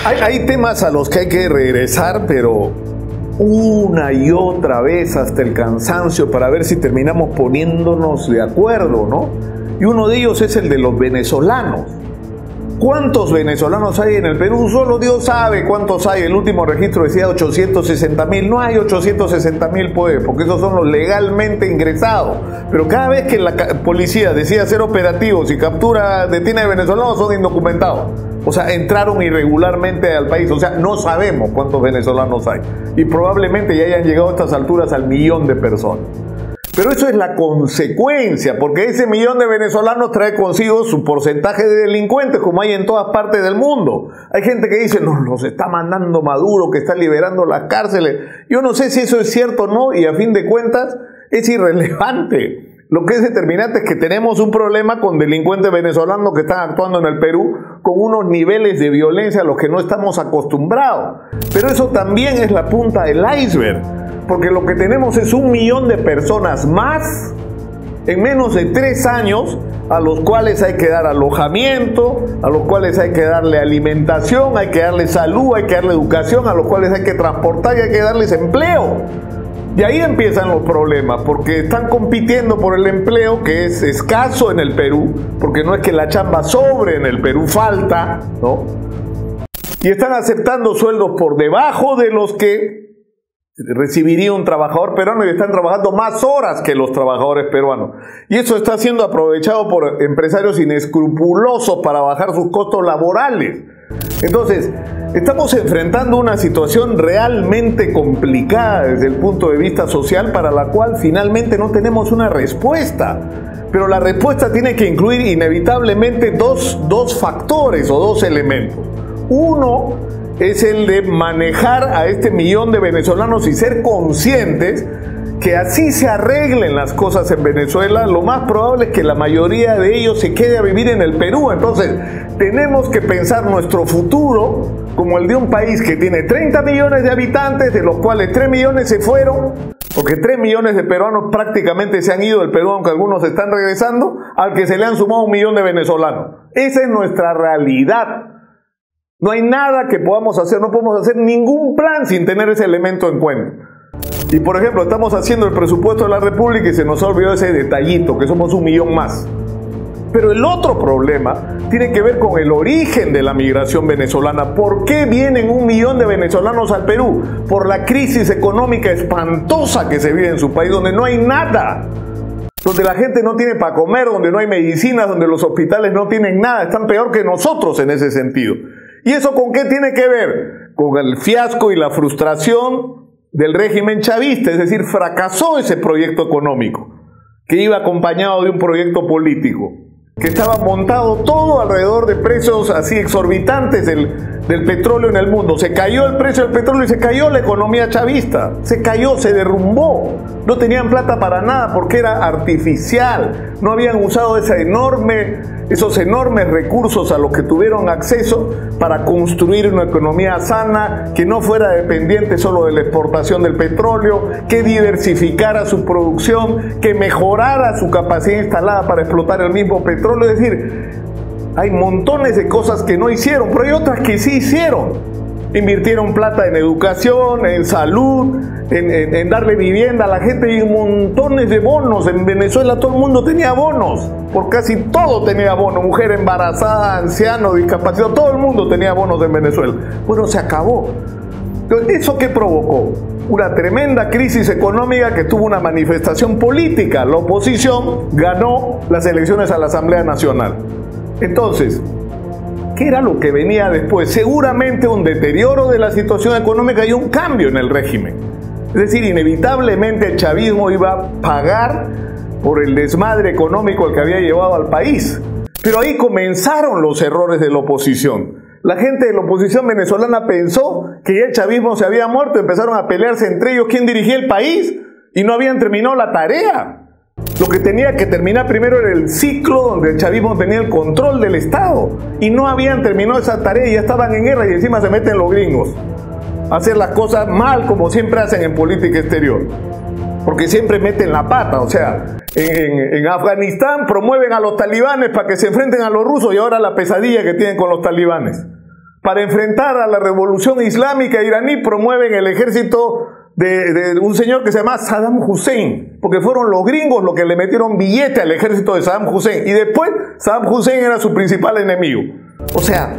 Hay temas a los que hay que regresar, pero una y otra vez hasta el cansancio para ver si terminamos poniéndonos de acuerdo, ¿no? Y uno de ellos es el de los venezolanos. ¿Cuántos venezolanos hay en el Perú? Solo Dios sabe cuántos hay. El último registro decía 860.000. No hay 860.000, pues, porque esos son los legalmente ingresados. Pero cada vez que la policía decide hacer operativos y captura, detiene a venezolanos, son indocumentados. O sea, entraron irregularmente al país. O sea, no sabemos cuántos venezolanos hay. Y probablemente ya hayan llegado a estas alturas al 1.000.000 de personas. Pero eso es la consecuencia, porque ese 1.000.000 de venezolanos trae consigo su porcentaje de delincuentes, como hay en todas partes del mundo. Hay gente que dice, nos los está mandando Maduro, que está liberando las cárceles. Yo no sé si eso es cierto o no, y a fin de cuentas es irrelevante. Lo que es determinante es que tenemos un problema con delincuentes venezolanos que están actuando en el Perú con unos niveles de violencia a los que no estamos acostumbrados. Pero eso también es la punta del iceberg. Porque lo que tenemos es 1.000.000 de personas más en menos de 3 años, a los cuales hay que dar alojamiento, a los cuales hay que darle alimentación, hay que darle salud, hay que darle educación, a los cuales hay que transportar y hay que darles empleo. Y ahí empiezan los problemas, porque están compitiendo por el empleo, que es escaso en el Perú, porque no es que la chamba sobre en el Perú, falta, ¿no? Y están aceptando sueldos por debajo de los que recibiría un trabajador peruano, y están trabajando más horas que los trabajadores peruanos. Y eso está siendo aprovechado por empresarios inescrupulosos para bajar sus costos laborales. Entonces, estamos enfrentando una situación realmente complicada desde el punto de vista social, para la cual finalmente no tenemos una respuesta. Pero la respuesta tiene que incluir inevitablemente dos factores o dos elementos. Uno es el de manejar a este 1.000.000 de venezolanos y ser conscientes que así se arreglen las cosas en Venezuela. Lo más probable es que la mayoría de ellos se quede a vivir en el Perú. Entonces, tenemos que pensar nuestro futuro como el de un país que tiene 30 millones de habitantes, de los cuales 3 millones se fueron, porque 3 millones de peruanos prácticamente se han ido del Perú, aunque algunos están regresando, al que se le han sumado 1.000.000 de venezolanos. Esa es nuestra realidad. No hay nada que podamos hacer, no podemos hacer ningún plan sin tener ese elemento en cuenta. Y por ejemplo, estamos haciendo el presupuesto de la República y se nos olvidó ese detallito, que somos 1.000.000 más. Pero el otro problema tiene que ver con el origen de la migración venezolana. ¿Por qué vienen 1.000.000 de venezolanos al Perú? Por la crisis económica espantosa que se vive en su país, donde no hay nada. Donde la gente no tiene para comer, donde no hay medicinas, donde los hospitales no tienen nada. Están peor que nosotros en ese sentido. ¿Y eso con qué tiene que ver? Con el fiasco y la frustración del régimen chavista, es decir, fracasó ese proyecto económico, que iba acompañado de un proyecto político, que estaba montado todo alrededor de precios así exorbitantes del petróleo en el mundo. Se cayó el precio del petróleo y se cayó la economía chavista, se cayó, se derrumbó. No tenían plata para nada porque era artificial, no habían usado esos enormes recursos a los que tuvieron acceso para construir una economía sana, que no fuera dependiente solo de la exportación del petróleo, que diversificara su producción, que mejorara su capacidad instalada para explotar el mismo petróleo. Es decir, hay montones de cosas que no hicieron, pero hay otras que sí hicieron. Invirtieron plata en educación, en salud, en darle vivienda a la gente, y montones de bonos. En Venezuela todo el mundo tenía bonos, por casi todo tenía bonos, mujer embarazada, anciano, discapacitado, todo el mundo tenía bonos en Venezuela. Bueno, se acabó. Entonces, ¿eso qué provocó? Una tremenda crisis económica que tuvo una manifestación política. La oposición ganó las elecciones a la Asamblea Nacional. Entonces, ¿qué era lo que venía después? Seguramente un deterioro de la situación económica y un cambio en el régimen. Es decir, inevitablemente el chavismo iba a pagar por el desmadre económico al que había llevado al país. Pero ahí comenzaron los errores de la oposición. La gente de la oposición venezolana pensó que ya el chavismo se había muerto, empezaron a pelearse entre ellos quién dirigía el país y no habían terminado la tarea. Lo que tenía que terminar primero era el ciclo donde el chavismo tenía el control del Estado, y no habían terminado esa tarea y ya estaban en guerra, y encima se meten los gringos a hacer las cosas mal, como siempre hacen en política exterior, porque siempre meten la pata. O sea, en Afganistán promueven a los talibanes para que se enfrenten a los rusos, y ahora la pesadilla que tienen con los talibanes. para enfrentar a la revolución islámica iraní promueven el ejército de un señor que se llama Saddam Hussein, porque fueron los gringos los que le metieron billete al ejército de Saddam Hussein, y después Saddam Hussein era su principal enemigo. O sea,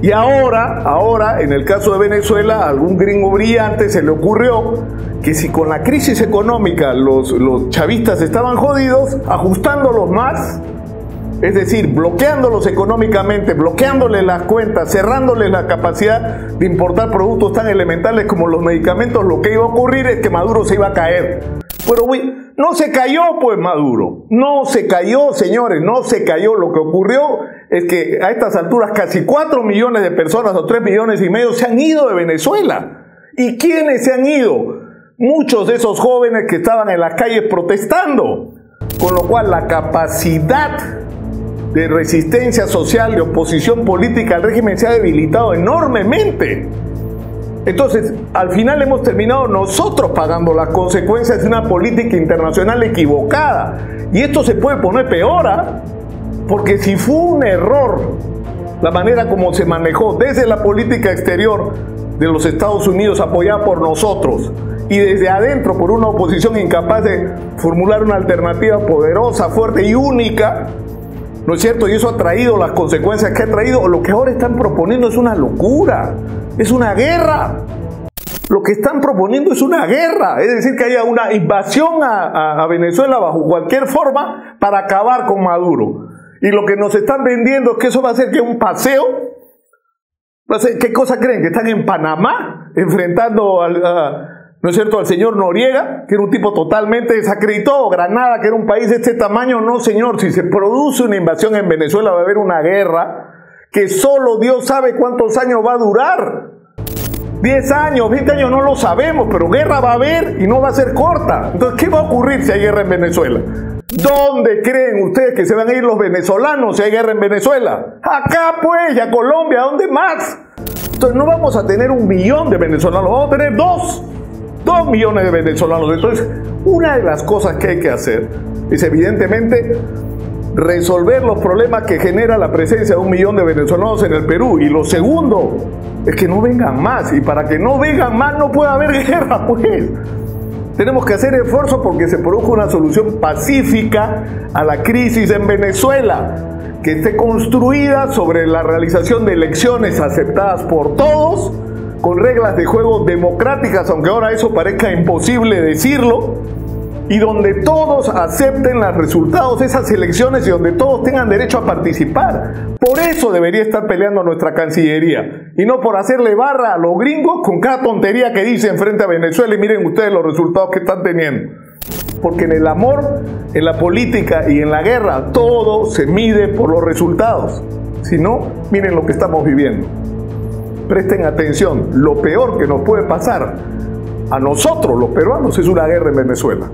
y ahora, en el caso de Venezuela, a algún gringo brillante se le ocurrió que si con la crisis económica los chavistas estaban jodidos, ajustándolos más, es decir, bloqueándolos económicamente, bloqueándoles las cuentas, cerrándoles la capacidad de importar productos tan elementales como los medicamentos, lo que iba a ocurrir es que Maduro se iba a caer. Pero no se cayó pues Maduro, no se cayó, señores, no se cayó. Lo que ocurrió es que a estas alturas casi 4 millones de personas o 3 millones y medio se han ido de Venezuela. ¿Y quiénes se han ido? Muchos de esos jóvenes que estaban en las calles protestando, con lo cual la capacidad de resistencia social, de oposición política al régimen se ha debilitado enormemente. Entonces, al final hemos terminado nosotros pagando las consecuencias de una política internacional equivocada. Y esto se puede poner peor, porque si fue un error la manera como se manejó desde la política exterior de los Estados Unidos apoyada por nosotros, y desde adentro por una oposición incapaz de formular una alternativa poderosa, fuerte y única, ¿no es cierto? Y eso ha traído las consecuencias que ha traído. Lo que ahora están proponiendo es una locura, es una guerra. Lo que están proponiendo es una guerra, es decir, que haya una invasión a Venezuela bajo cualquier forma para acabar con Maduro. Y lo que nos están vendiendo es que eso va a ser que un paseo. ¿Qué cosa creen? ¿Que están en Panamá enfrentando ¿no es cierto?, al señor Noriega, que era un tipo totalmente desacreditado? Granada, que era un país de este tamaño. No, señor, si se produce una invasión en Venezuela va a haber una guerra que solo Dios sabe cuántos años va a durar. 10 años, 20 años, no lo sabemos, pero guerra va a haber y no va a ser corta. Entonces, ¿qué va a ocurrir si hay guerra en Venezuela? ¿Dónde creen ustedes que se van a ir los venezolanos si hay guerra en Venezuela? Acá pues, y a Colombia, ¿dónde más? Entonces no vamos a tener 1 millón de venezolanos, vamos a tener 2 millones de venezolanos. Entonces, una de las cosas que hay que hacer es evidentemente resolver los problemas que genera la presencia de 1 millón de venezolanos en el Perú. Y lo segundo es que no vengan más. Y para que no vengan más no puede haber guerra, pues. Tenemos que hacer esfuerzos porque se produzca una solución pacífica a la crisis en Venezuela, que esté construida sobre la realización de elecciones aceptadas por todos, con reglas de juego democráticas, aunque ahora eso parezca imposible decirlo, y donde todos acepten los resultados de esas elecciones y donde todos tengan derecho a participar. Por eso debería estar peleando nuestra Cancillería, y no por hacerle barra a los gringos con cada tontería que dicen frente a Venezuela. Y miren ustedes los resultados que están teniendo. Porque en el amor, en la política y en la guerra, todo se mide por los resultados. Si no, miren lo que estamos viviendo. Presten atención, lo peor que nos puede pasar a nosotros los peruanos es una guerra en Venezuela.